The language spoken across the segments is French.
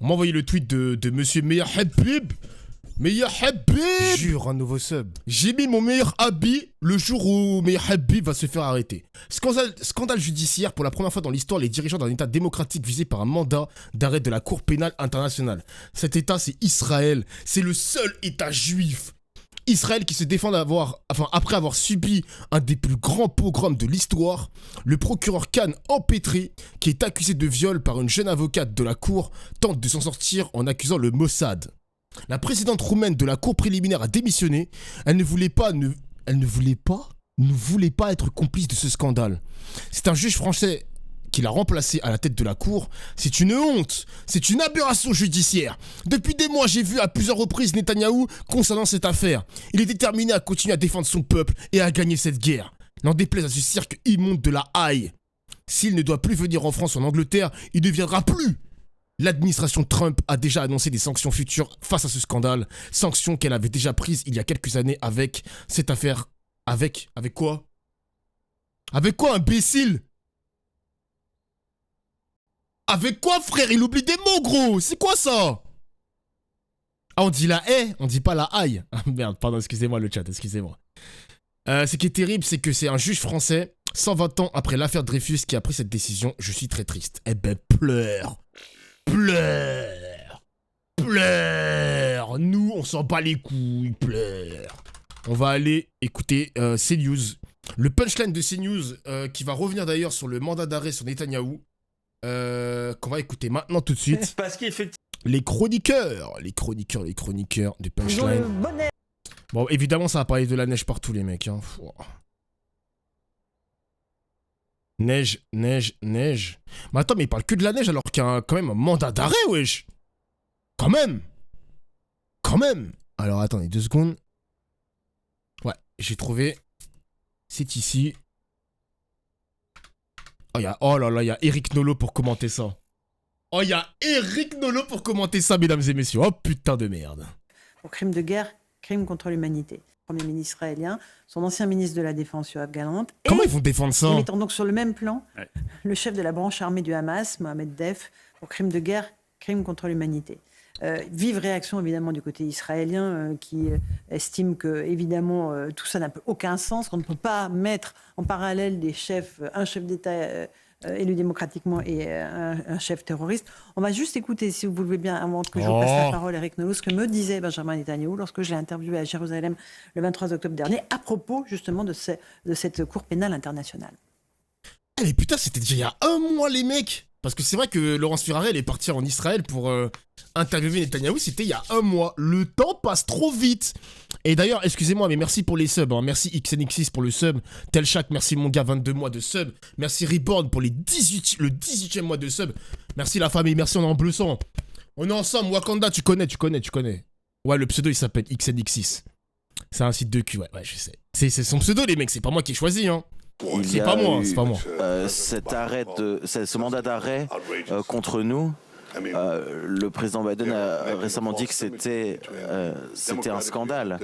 On m'a envoyé le tweet de monsieur Meilleur Habib. Meilleur Habib. Jure, un nouveau sub. J'ai mis mon meilleur habit le jour où Meilleur Habib va se faire arrêter. Scandale judiciaire. Pour la première fois dans l'histoire, les dirigeants d'un État démocratique visés par un mandat d'arrêt de la Cour pénale internationale. Cet État, c'est Israël. C'est le seul État juif. Israël qui se défend après avoir subi un des plus grands pogroms de l'histoire, le procureur Khan empêtré, qui est accusé de viol par une jeune avocate de la cour, tente de s'en sortir en accusant le Mossad. La présidente roumaine de la cour préliminaire a démissionné. Elle ne voulait pas être complice de ce scandale. C'est un juge français qui l'a remplacé à la tête de la cour. C'est une honte, c'est une aberration judiciaire. Depuis des mois, j'ai vu à plusieurs reprises Netanyahou concernant cette affaire. Il est déterminé à continuer à défendre son peuple et à gagner cette guerre. N'en déplaise à ce cirque immonde de la haie. S'il ne doit plus venir en France ou en Angleterre, il ne viendra plus. L'administration Trump a déjà annoncé des sanctions futures face à ce scandale. Sanctions qu'elle avait déjà prises il y a quelques années avec cette affaire. Avec quoi? Avec quoi, imbécile? Avec quoi, frère? Il oublie des mots, gros. C'est quoi ça? Ah, on dit la haie, on dit pas la haie. Ah merde, pardon, excusez-moi le chat, excusez-moi. Ce qui est terrible, c'est que c'est un juge français, 120 ans après l'affaire Dreyfus, qui a pris cette décision. Je suis très triste. Eh ben, pleure. Pleure. Pleure. Nous, on s'en bat les couilles. Pleure. On va aller écouter CNews. Le punchline de CNews, qui va revenir d'ailleurs sur le mandat d'arrêt sur Netanyahou. Qu'on va écouter maintenant tout de suite. Parce qu'effectivement, les chroniqueurs de punchline. Bon, évidemment, ça va parler de la neige partout, les mecs. Hein. Neige. Mais attends, mais il parle que de la neige alors qu'il y a quand même un mandat d'arrêt, wesh. Quand même. Alors, attendez 2 secondes. Ouais, j'ai trouvé. C'est ici. Oh là là, il y a Eric Nolot pour commenter ça. Mesdames et messieurs. Oh putain de merde. Pour crime de guerre, crime contre l'humanité. Premier ministre israélien, son ancien ministre de la Défense, Yoav Gallant. Comment ils vont défendre ça? Et mettant donc sur le même plan le chef de la branche armée du Hamas, Mohamed Def, pour crime de guerre, crime contre l'humanité. Vive réaction évidemment du côté israélien qui estime que évidemment tout ça n'a aucun sens, qu'on ne peut pas mettre en parallèle des chefs, un chef d'État élu démocratiquement et un chef terroriste. On va juste écouter, si vous le voulez bien, avant que je vous passe la parole, Eric Nolot, ce que me disait Benjamin Netanyahou lorsque je l'ai interviewé à Jérusalem le 23 octobre dernier à propos justement de cette cour pénale internationale. Eh mais putain, c'était déjà il y a 1 mois, les mecs. Parce que c'est vrai que Laurence Ferrari, elle est partie en Israël pour interviewer Netanyahou, c'était il y a 1 mois. Le temps passe trop vite. Et d'ailleurs, excusez-moi, mais merci pour les subs. Hein. Merci XNX6 pour le sub. Telchak, merci mon gars, 22 mois de sub. Merci Reborn pour le 18e mois de sub. Merci la famille, merci, on est en bleu sang. On est ensemble, Wakanda, tu connais. Ouais, le pseudo, il s'appelle XNX6. C'est un site de cul, ouais, je sais. C'est son pseudo, les mecs, c'est pas moi qui ai choisi, hein. C'est pas moi. Ce mandat d'arrêt contre nous, le président Biden a récemment dit que c'était un scandale.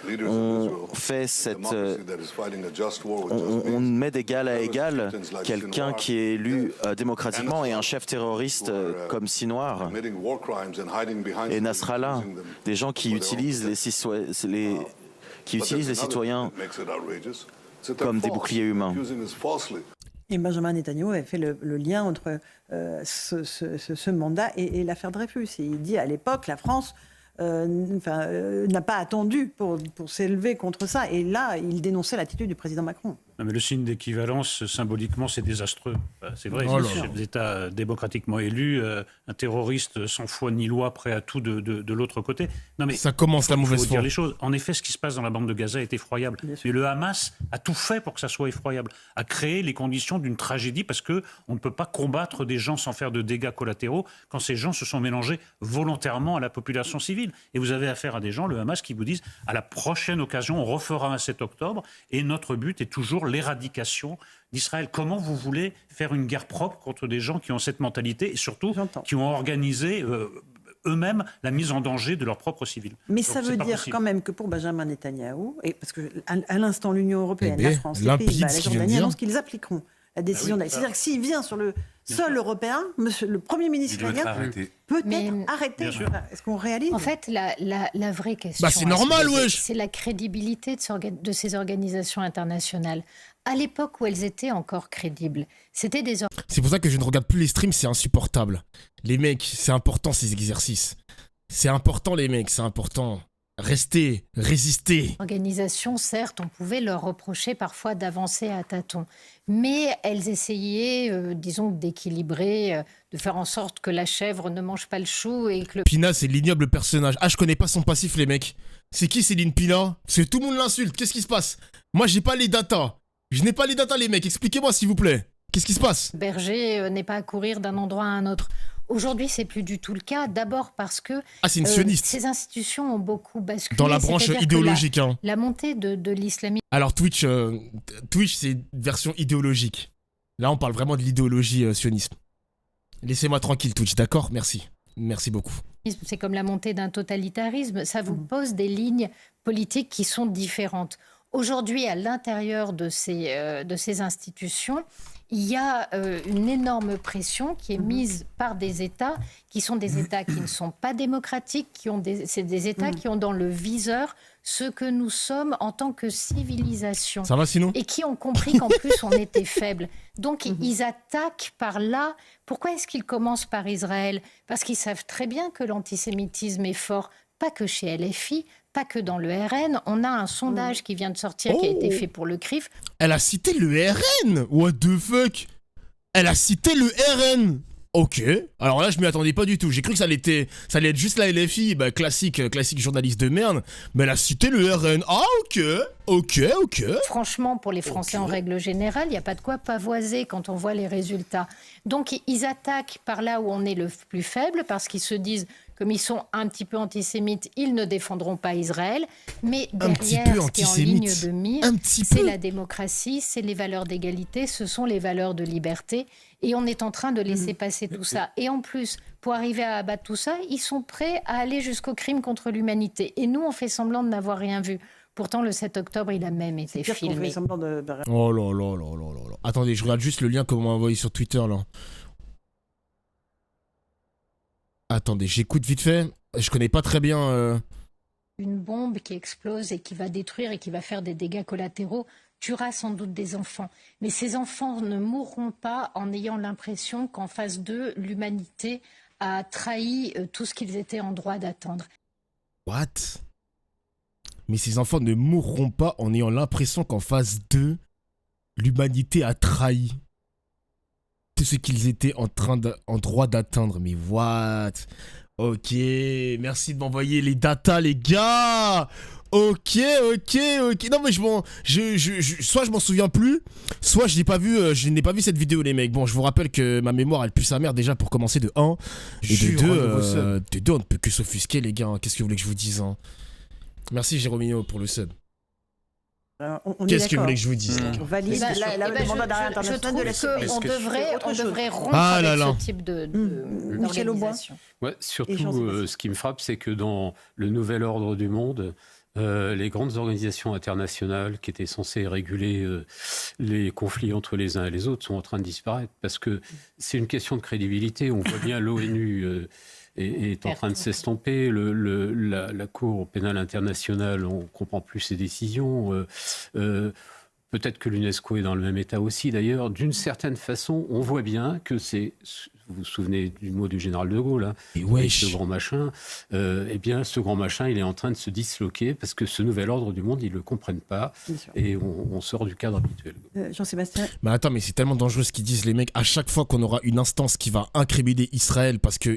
On met d'égal à égal quelqu'un qui est élu démocratiquement et un chef terroriste comme Sinwar et Nasrallah, des gens qui utilisent les citoyens comme des boucliers humains. Et Benjamin Netanyahou avait fait le lien entre ce mandat et l'affaire Dreyfus. Et il dit à l'époque, la France n'a pas attendu pour s'élever contre ça. Et là, il dénonçait l'attitude du président Macron. Non, mais le signe d'équivalence, symboliquement, c'est désastreux. C'est vrai, c'est un chef d'État démocratiquement élu, un terroriste sans foi ni loi, prêt à tout de l'autre côté. Non, mais ça commence la mauvaise foi. Il faut dire les choses. En effet, ce qui se passe dans la bande de Gaza est effroyable. Mais le Hamas a tout fait pour que ça soit effroyable, a créé les conditions d'une tragédie parce qu'on ne peut pas combattre des gens sans faire de dégâts collatéraux quand ces gens se sont mélangés volontairement à la population civile. Et vous avez affaire à des gens, le Hamas, qui vous disent à la prochaine occasion, on refera un 7 octobre et notre but est toujours l'éradication d'Israël. Comment vous voulez faire une guerre propre contre des gens qui ont cette mentalité et surtout qui ont organisé eux-mêmes la mise en danger de leurs propres civils? Mais donc, ça veut dire quand même que pour Benjamin Netanyahou, et parce qu'à l'instant l'Union européenne, la France, les Pays-Bas, la Jordanie annoncent qu'ils appliqueront la décision d'aller. C'est-à-dire que s'il vient sur le sol européen, le Premier ministre israélien peut être arrêté. Est-ce qu'on réalise? En fait, la vraie question... c'est normal, wesh. C'est la crédibilité de ces organisations internationales. À l'époque où elles étaient encore crédibles, c'était des... C'est pour ça que je ne regarde plus les streams, c'est insupportable. Les mecs, c'est important ces exercices. C'est important les mecs, c'est important. Restez, résistez. Organisations, certes, on pouvait leur reprocher parfois d'avancer à tâtons. Mais elles essayaient, disons, d'équilibrer, de faire en sorte que la chèvre ne mange pas le chou et que le... Pina, c'est l'ignoble personnage. Ah, je connais pas son passif, les mecs. C'est qui Céline Pina? Parce que tout le monde l'insulte. Qu'est-ce qui se passe? Moi, j'ai pas les datas. Je n'ai pas les datas, les mecs. Expliquez-moi, s'il vous plaît. Qu'est-ce qui se passe? Berger n'est pas à courir d'un endroit à un autre. Aujourd'hui, c'est plus du tout le cas. D'abord parce que c'est une sioniste. Ces institutions ont beaucoup basculé. Dans la branche idéologique. La montée de l'islamisme. Alors Twitch, c'est une version idéologique. Là, on parle vraiment de l'idéologie sionisme. Laissez-moi tranquille, Twitch, d'accord? Merci. Merci beaucoup. C'est comme la montée d'un totalitarisme. Ça vous pose des lignes politiques qui sont différentes. Aujourd'hui, à l'intérieur de ces institutions, il y a une énorme pression qui est mise par des États qui sont des États qui ne sont pas démocratiques, c'est des États qui ont dans le viseur ce que nous sommes en tant que civilisation. Ça va sinon? Et qui ont compris qu'en plus on était faible. Donc ils attaquent par là. Pourquoi est-ce qu'ils commencent par Israël? Parce qu'ils savent très bien que l'antisémitisme est fort, pas que chez LFI, pas que dans le RN. On a un sondage qui vient de sortir, qui a été fait pour le CRIF. Elle a cité le RN? What the fuck? Elle a cité le RN? Ok. Alors là, je m'y attendais pas du tout. J'ai cru que ça allait être juste la LFI, classique journaliste de merde. Mais elle a cité le RN. Ah, ok. Franchement, pour les Français en règle générale, il n'y a pas de quoi pavoiser quand on voit les résultats. Donc, ils attaquent par là où on est le plus faible, parce qu'ils se disent, comme ils sont un petit peu antisémites, ils ne défendront pas Israël. Mais derrière, ce qui est en ligne de mire, c'est la démocratie, c'est les valeurs d'égalité, ce sont les valeurs de liberté. Et on est en train de laisser passer tout ça. Et en plus, pour arriver à abattre tout ça, ils sont prêts à aller jusqu'au crime contre l'humanité. Et nous, on fait semblant de n'avoir rien vu. Pourtant, le 7 octobre, il a même été filmé. Oh là là. Attendez, je regarde juste le lien qu'on m'a envoyé sur Twitter, là. Attendez, j'écoute vite fait. Je connais pas très bien... Une bombe qui explose et qui va détruire et qui va faire des dégâts collatéraux tuera sans doute des enfants. Mais ces enfants ne mourront pas en ayant l'impression qu'en face d'eux, l'humanité a trahi tout ce qu'ils étaient en droit d'attendre. What? Mais ces enfants ne mourront pas en ayant l'impression qu'en face d'eux, l'humanité a trahi tout ce qu'ils étaient en droit d'atteindre. Mais what? Ok, merci de m'envoyer les datas, les gars. Ok. Non mais soit je m'en souviens plus, soit je n'ai pas vu cette vidéo, les mecs. Bon, je vous rappelle que ma mémoire elle pue sa mère déjà pour commencer de 1 et de 2 on ne peut que s'offusquer, les gars. Qu'est-ce que vous voulez que je vous dise, hein? Merci Jérôme pour le sub. Qu'est-ce que vous voulez que je vous dise? On valide le mandat d'arrêt international de la CPI. On devrait rompre avec ce type d'organisation. Ouais, surtout, ce qui me frappe, c'est que dans le nouvel ordre du monde, les grandes organisations internationales qui étaient censées réguler les conflits entre les uns et les autres sont en train de disparaître parce que c'est une question de crédibilité. On voit bien l'ONU est en train de s'estomper. La Cour pénale internationale, on ne comprend plus ses décisions. Peut-être que l'UNESCO est dans le même état aussi. D'ailleurs, d'une certaine façon, on voit bien que c'est... Vous vous souvenez du mot du général de Gaulle, hein, ce grand machin. Eh bien, ce grand machin, il est en train de se disloquer parce que ce nouvel ordre du monde, ils ne le comprennent pas. Et on sort du cadre habituel. Jean-Sébastien. Mais attends, mais c'est tellement dangereux ce qu'ils disent, les mecs. À chaque fois qu'on aura une instance qui va incriminer Israël parce que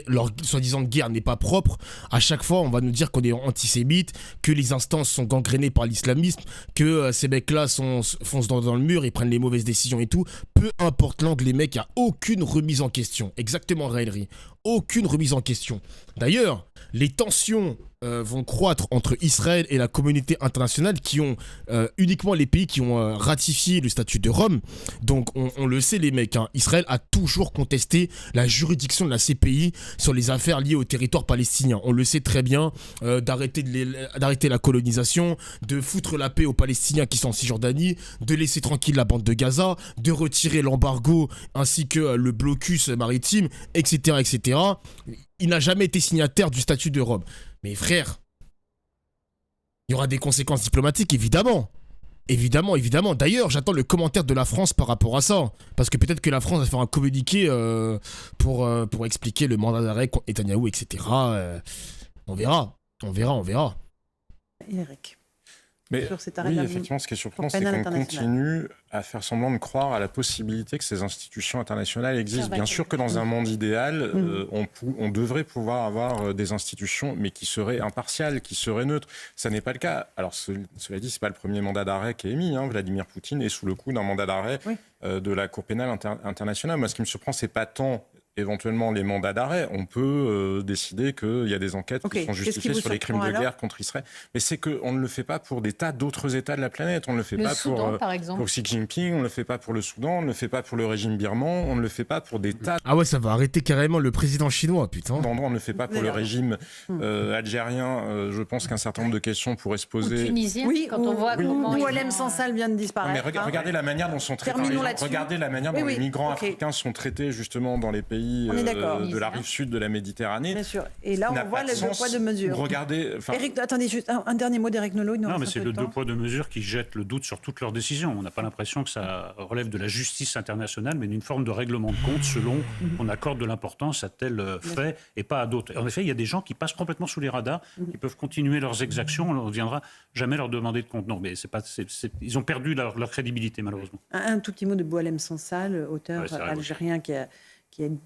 leur soi-disant guerre n'est pas propre, à chaque fois, on va nous dire qu'on est antisémite, que les instances sont gangrénées par l'islamisme, que ces mecs-là foncent dans le mur, ils prennent les mauvaises décisions et tout. Peu importe l'angle, les mecs, il n'y a aucune remise en question. Exactement, Raillerie. Aucune remise en question. D'ailleurs, les tensions vont croître entre Israël et la communauté internationale, qui ont uniquement les pays qui ont ratifié le statut de Rome. Donc on le sait les mecs, hein, Israël a toujours contesté la juridiction de la CPI sur les affaires liées au territoire palestinien. On le sait très bien, d'arrêter la colonisation, de foutre la paix aux Palestiniens qui sont en Cisjordanie, de laisser tranquille la bande de Gaza, de retirer l'embargo ainsi que le blocus maritime, etc., etc. Il n'a jamais été signataire du statut de Rome. Mais frère, il y aura des conséquences diplomatiques, évidemment. Évidemment. D'ailleurs, j'attends le commentaire de la France par rapport à ça. Parce que peut-être que la France va faire un communiqué pour expliquer le mandat d'arrêt contre Netanyahou, etc. On verra. Eric. Mais Sur cet arrêt oui, de la- effectivement, ce qui est surprenant, Cour c'est pénale qu'on internationale. continue à faire semblant de croire à la possibilité que ces institutions internationales existent. Bien sûr que dans un monde idéal, on devrait pouvoir avoir des institutions, mais qui seraient impartiales, qui seraient neutres. Ça n'est pas le cas. Alors, cela dit, c'est pas le premier mandat d'arrêt qui est émis. Hein. Vladimir Poutine est sous le coup d'un mandat d'arrêt de la Cour pénale internationale. Moi, ce qui me surprend, c'est pas tant éventuellement les mandats d'arrêt. On peut décider qu'il y a des enquêtes qui sont justifiées sur les crimes de guerre contre Israël. Mais c'est qu'on ne le fait pas pour des tas d'autres États de la planète. On ne le fait pas Soudan, par exemple. pour Xi Jinping, on ne le fait pas pour le Soudan, on ne le fait pas pour le régime birman, on ne le fait pas pour des tas Ah ouais, ça va arrêter carrément le président chinois, putain. d'endroits, on ne le fait pas pour le régime algérien. Je pense qu'un certain nombre de questions pourraient se Ou poser. tunisien, Oui, quand on voit comment ils Oualem ont- Sansal vient de Non, disparaître. mais regardez la manière dont sont traités. Terminons là-dessus. Regardez la manière dont Oui, les migrants ok. africains sont traités justement dans les pays On est d'accord. de la rive sud de la Méditerranée. Bien sûr. Et là, N'a on voit pas de le deux sens. poids, deux mesures. Regardez, enfin, Eric, attendez, juste un dernier mot d'Eric Nolot. il nous Non, reste mais un c'est peu le de deux temps. poids, deux mesures qui jette le doute sur toutes leurs décisions. On n'a pas l'impression que ça relève de la justice internationale, mais d'une forme de règlement de compte selon qu'on accorde de l'importance à tel fait et pas à d'autres. En effet, il y a des gens qui passent complètement sous les radars, qui peuvent continuer leurs exactions. On ne viendra jamais leur demander de compte. Non, mais ils ont perdu leur crédibilité, malheureusement. Un tout petit mot de Boualem Sansal, auteur Ouais, c'est vrai, algérien qui a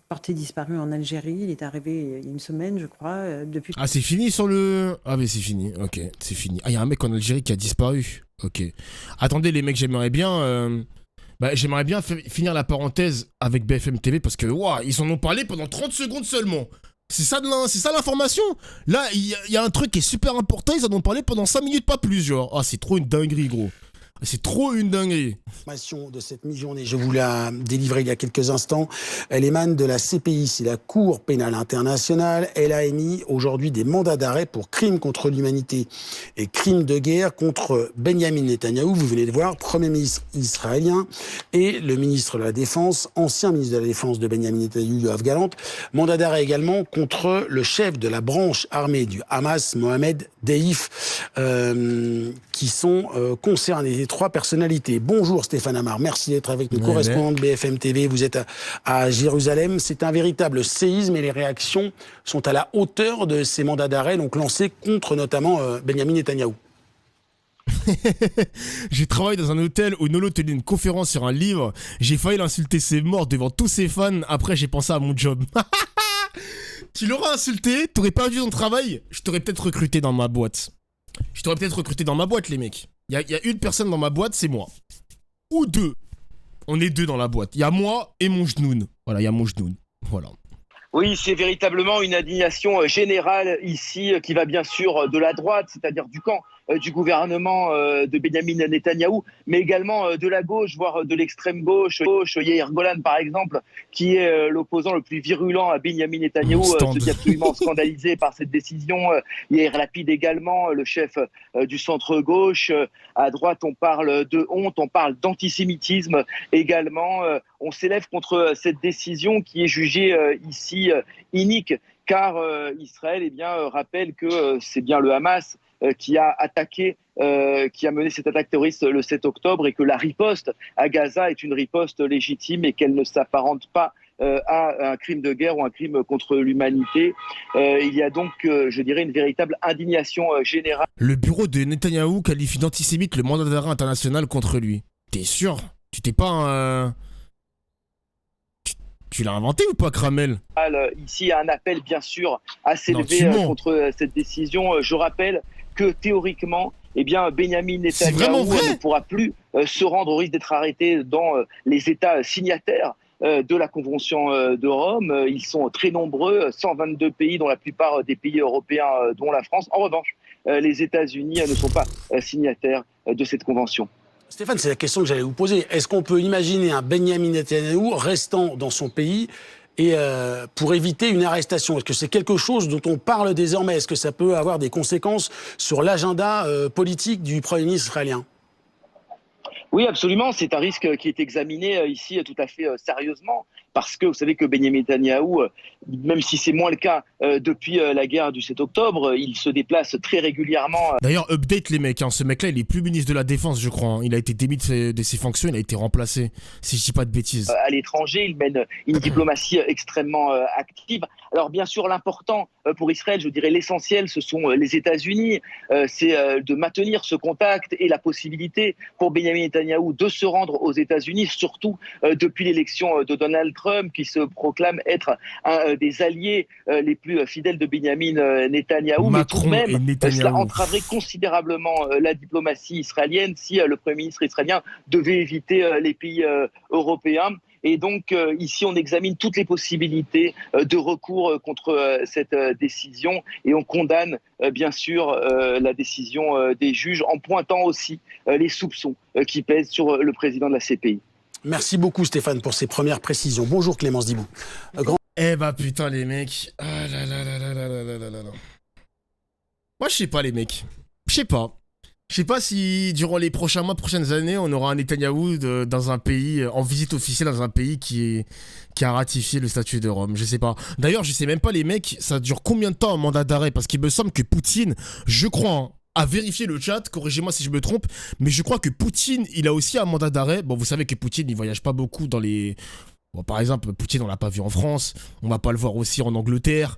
porté disparu en Algérie. Il est arrivé il y a une semaine, je crois. Depuis. Ah, c'est fini sur le... Ah, mais c'est fini, ok, c'est fini. Ah, il y a un mec en Algérie qui a disparu, ok. Attendez, les mecs, j'aimerais bien finir la parenthèse avec BFM TV parce que, waouh, ils en ont parlé pendant 30 secondes seulement. C'est ça l'information. Là, il y a un truc qui est super important, ils en ont parlé pendant 5 minutes, pas plus, genre. Ah, c'est trop une dinguerie, gros. C'est trop une dinguerie. L'information de cette mi-journée, je vous la délivrer il y a quelques instants. Elle émane de la CPI, c'est la Cour pénale internationale. Elle a émis aujourd'hui des mandats d'arrêt pour crimes contre l'humanité et crimes de guerre contre Benyamin Netanyahou. Vous venez de voir, Premier ministre israélien et le ministre de la Défense, ancien ministre de la Défense de Benyamin Netanyahou, Yoav Gallant. Mandat d'arrêt également contre le chef de la branche armée du Hamas, Mohamed Deif, qui sont concernés. Les trois personnalités. Bonjour Stéphane Amar, merci d'être avec nous, correspondant de BFM TV. Vous êtes à Jérusalem. C'est un véritable séisme et les réactions sont à la hauteur de ces mandats d'arrêt donc lancés contre notamment Benyamin Netanyahou. J'ai travaillé dans un hôtel où Nolo tenait une conférence sur un livre. J'ai failli l'insulter, c'est mort devant tous ses fans. Après, j'ai pensé à mon job. Tu l'auras insulté, t'aurais perdu ton travail, je t'aurais peut-être recruté dans ma boîte. Les mecs. Il y a une personne dans ma boîte, c'est moi. Ou deux. On est deux dans la boîte. Il y a moi et mon genoun. Voilà, il y a mon genoun. Voilà. Oui, c'est véritablement une indignation générale ici qui va bien sûr de la droite, c'est-à-dire du camp du gouvernement de Benyamin Netanyahou, mais également de la gauche, voire de l'extrême gauche. Yair Golan, par exemple, qui est l'opposant le plus virulent à Benyamin Netanyahou, se dit absolument scandalisé par cette décision. Yair Lapid également, le chef du centre-gauche. À droite, on parle de honte, on parle d'antisémitisme également. On s'élève contre cette décision qui est jugée ici inique, car Israël rappelle que c'est bien le Hamas qui a attaqué, qui a mené cette attaque terroriste le 7 octobre et que la riposte à Gaza est une riposte légitime et qu'elle ne s'apparente pas à un crime de guerre ou un crime contre l'humanité. Il y a donc, je dirais, une véritable indignation générale. Le bureau de Netanyahou qualifie d'antisémite le mandat d'arrêt international contre lui. T'es sûr? Tu t'es pas Tu l'as inventé ou pas, Kramel? Ici, un appel, bien sûr, à s'élever contre cette décision. Je rappelle que, théoriquement, Benyamin Netanyahou ne pourra plus se rendre au risque d'être arrêté dans les États signataires de la Convention de Rome. Ils sont très nombreux, 122 pays, dont la plupart des pays européens, dont la France. En revanche, les États-Unis ne sont pas signataires de cette convention. Stéphane, c'est la question que j'allais vous poser. Est-ce qu'on peut imaginer un Benyamin Netanyahou restant dans son pays et pour éviter une arrestation? Est-ce que c'est quelque chose dont on parle désormais? Est-ce que ça peut avoir des conséquences sur l'agenda politique du Premier ministre israélien? Oui, absolument. C'est un risque qui est examiné ici tout à fait sérieusement. Parce que vous savez que Benyamin Netanyahou, même si c'est moins le cas depuis la guerre du 7 octobre, il se déplace très régulièrement. D'ailleurs, update les mecs, hein. Ce mec-là, il est plus ministre de la Défense, je crois. Hein. Il a été démis de ses fonctions, il a été remplacé, si je dis pas de bêtises. À l'étranger, il mène une diplomatie extrêmement active. Alors bien sûr, l'important pour Israël, je dirais l'essentiel, ce sont les États-Unis. C'est de maintenir ce contact et la possibilité pour Benyamin Netanyahou de se rendre aux États-Unis, surtout depuis l'élection de Donald Trump, qui se proclame être un des alliés les plus fidèles de Benyamin Netanyahou. Macron mais tout de même, cela entraverait Ouf. considérablement la diplomatie israélienne si le Premier ministre israélien devait éviter les pays européens. Et donc, ici, on examine toutes les possibilités de recours contre cette décision et on condamne, bien sûr, la décision des juges en pointant aussi les soupçons qui pèsent sur le président de la CPI. Merci beaucoup Stéphane pour ces premières précisions. Bonjour Clémence Dibou. Eh bah putain les mecs. Ah là là là là là là là là là. Moi je sais pas les mecs. Je sais pas. Je sais pas si durant les prochains mois, prochaines années, on aura un Netanyahou dans un pays, en visite officielle dans un pays qui a ratifié le statut de Rome. Je sais pas. D'ailleurs, je sais même pas les mecs, ça dure combien de temps un mandat d'arrêt? Parce qu'il me semble que Poutine, je crois, hein, à vérifier le chat, corrigez-moi si je me trompe, mais je crois que Poutine, il a aussi un mandat d'arrêt. Bon, vous savez que Poutine, il voyage pas beaucoup dans les... Bon, par exemple, Poutine, on l'a pas vu en France, on va pas le voir aussi en Angleterre.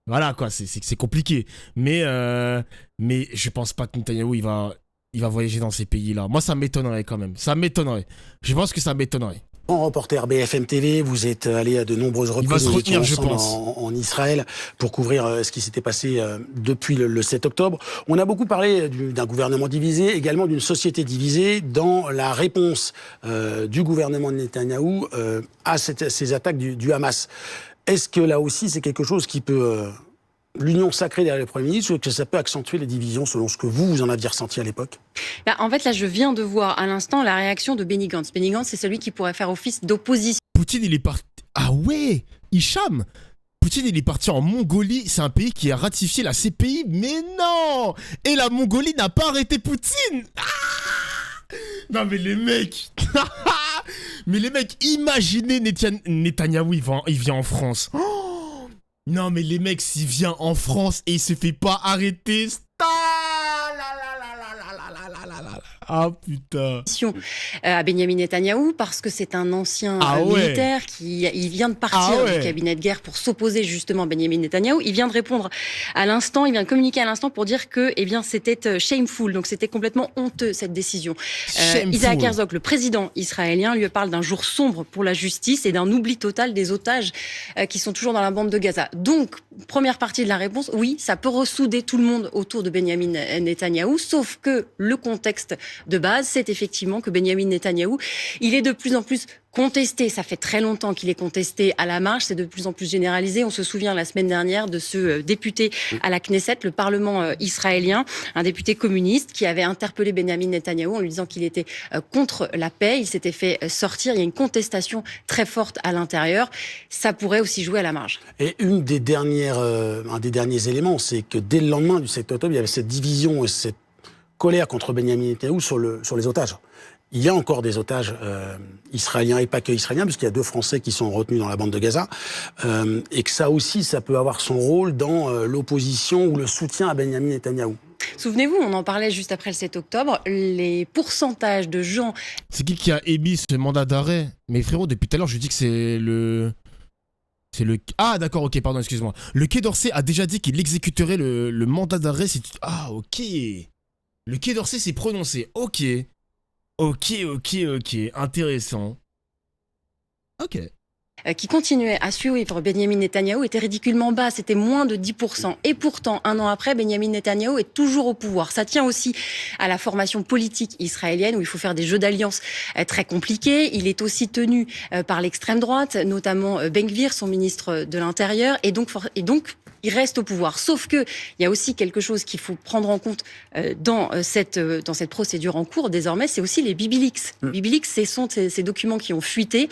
Voilà, quoi, c'est compliqué. Mais je pense pas que Netanyahou, il va voyager dans ces pays-là. Moi, ça m'étonnerait quand même. Ça m'étonnerait. Je pense que ça m'étonnerait. Grand reporter BFM TV, vous êtes allé à de nombreuses reprises. Il va se retenir, je pense. En Israël pour couvrir ce qui s'était passé depuis le 7 octobre. On a beaucoup parlé d'un gouvernement divisé, également d'une société divisée dans la réponse du gouvernement de Netanyahou à ces attaques du Hamas. Est-ce que là aussi c'est quelque chose qui peut... l'union sacrée derrière le Premier ministre, ou que ça peut accentuer les divisions selon ce que vous en aviez ressenti à l'époque? En fait, là, je viens de voir à l'instant la réaction de Benny Gantz. Benny Gantz, c'est celui qui pourrait faire office d'opposition. Poutine, il est parti... Ah ouais, Hicham, Poutine, il est parti en Mongolie. C'est un pays qui a ratifié la CPI. Mais non! Et la Mongolie n'a pas arrêté Poutine. Ah, non mais les mecs... Mais les mecs, imaginez Netanyahou, il vient en France. Oh, non mais les mecs, s'il vient en France et il se fait pas arrêter... Ah putain. À Benyamin Netanyahou parce que c'est un ancien militaire il vient de partir du cabinet de guerre pour s'opposer justement à Benyamin Netanyahou. Il vient de répondre à l'instant, il vient de communiquer à l'instant pour dire que c'était shameful, donc c'était complètement honteux cette décision. Isaac Herzog, le président israélien, lui parle d'un jour sombre pour la justice et d'un oubli total des otages qui sont toujours dans la bande de Gaza. Donc, première partie de la réponse, oui, ça peut ressouder tout le monde autour de Benyamin Netanyahou, sauf que le contexte de base, c'est effectivement que Benyamin Netanyahou, il est de plus en plus contesté. Ça fait très longtemps qu'il est contesté à la marge, c'est de plus en plus généralisé. On se souvient la semaine dernière de ce député à la Knesset, le Parlement israélien, un député communiste qui avait interpellé Benyamin Netanyahou en lui disant qu'il était contre la paix. Il s'était fait sortir. Il y a une contestation très forte à l'intérieur. Ça pourrait aussi jouer à la marge. Et un des derniers éléments, c'est que dès le lendemain du 7 octobre, il y avait cette division et cette colère contre Benyamin Netanyahou sur les otages. Il y a encore des otages israéliens et pas que israéliens, puisqu'il y a 2 Français qui sont retenus dans la bande de Gaza, et que ça aussi, ça peut avoir son rôle dans l'opposition ou le soutien à Benyamin Netanyahou. Souvenez-vous, on en parlait juste après le 7 octobre, les pourcentages de gens... C'est qui a émis ce mandat d'arrêt? Mais frérot, depuis tout à l'heure, je dis que c'est le... Ah d'accord, ok, pardon, excuse-moi. Le Quai d'Orsay a déjà dit qu'il exécuterait le mandat d'arrêt si... Ah ok. Le Quai d'Orsay s'est prononcé, ok, intéressant. Ok. qui continuait à suivre Benyamin Netanyahou était ridiculement bas, c'était moins de 10%. Et pourtant, un an après, Benyamin Netanyahou est toujours au pouvoir. Ça tient aussi à la formation politique israélienne où il faut faire des jeux d'alliance très compliqués. Il est aussi tenu par l'extrême droite, notamment Ben Gvir, son ministre de l'Intérieur, et donc il reste au pouvoir. Sauf que il y a aussi quelque chose qu'il faut prendre en compte dans cette procédure en cours désormais, c'est aussi les BibiLeaks. BibiLeaks, ce sont ces documents qui ont fuité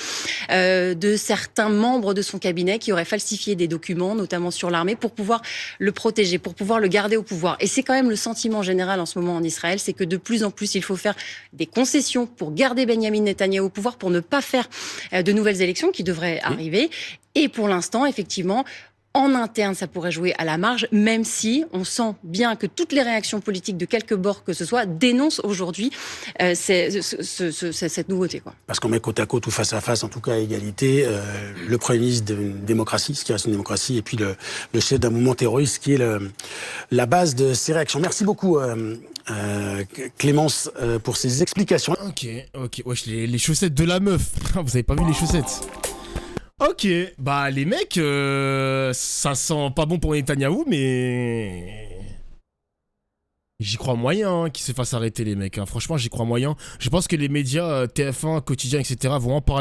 de certains membres de son cabinet qui auraient falsifié des documents, notamment sur l'armée, pour pouvoir le protéger, pour pouvoir le garder au pouvoir. Et c'est quand même le sentiment général en ce moment en Israël, c'est que de plus en plus, il faut faire des concessions pour garder Benyamin Netanyahou au pouvoir, pour ne pas faire de nouvelles élections qui devraient arriver. Et pour l'instant, effectivement, en interne, ça pourrait jouer à la marge, même si on sent bien que toutes les réactions politiques de quelque bord que ce soit dénoncent aujourd'hui cette nouveauté, quoi. Parce qu'on met côte à côte ou face à face, en tout cas à égalité, le Premier ministre d'une démocratie, ce qui reste une démocratie, et puis le chef d'un mouvement terroriste qui est la base de ces réactions. Merci beaucoup Clémence pour ces explications. Ok. Wesh, les chaussettes de la meuf. Vous avez pas vu les chaussettes? Ok, bah les mecs, ça sent pas bon pour Netanyahou, mais j'y crois moyen qu'ils se fassent arrêter les mecs. Hein. Franchement, j'y crois moyen. Je pense que les médias, TF1, Quotidien, etc. vont en parler.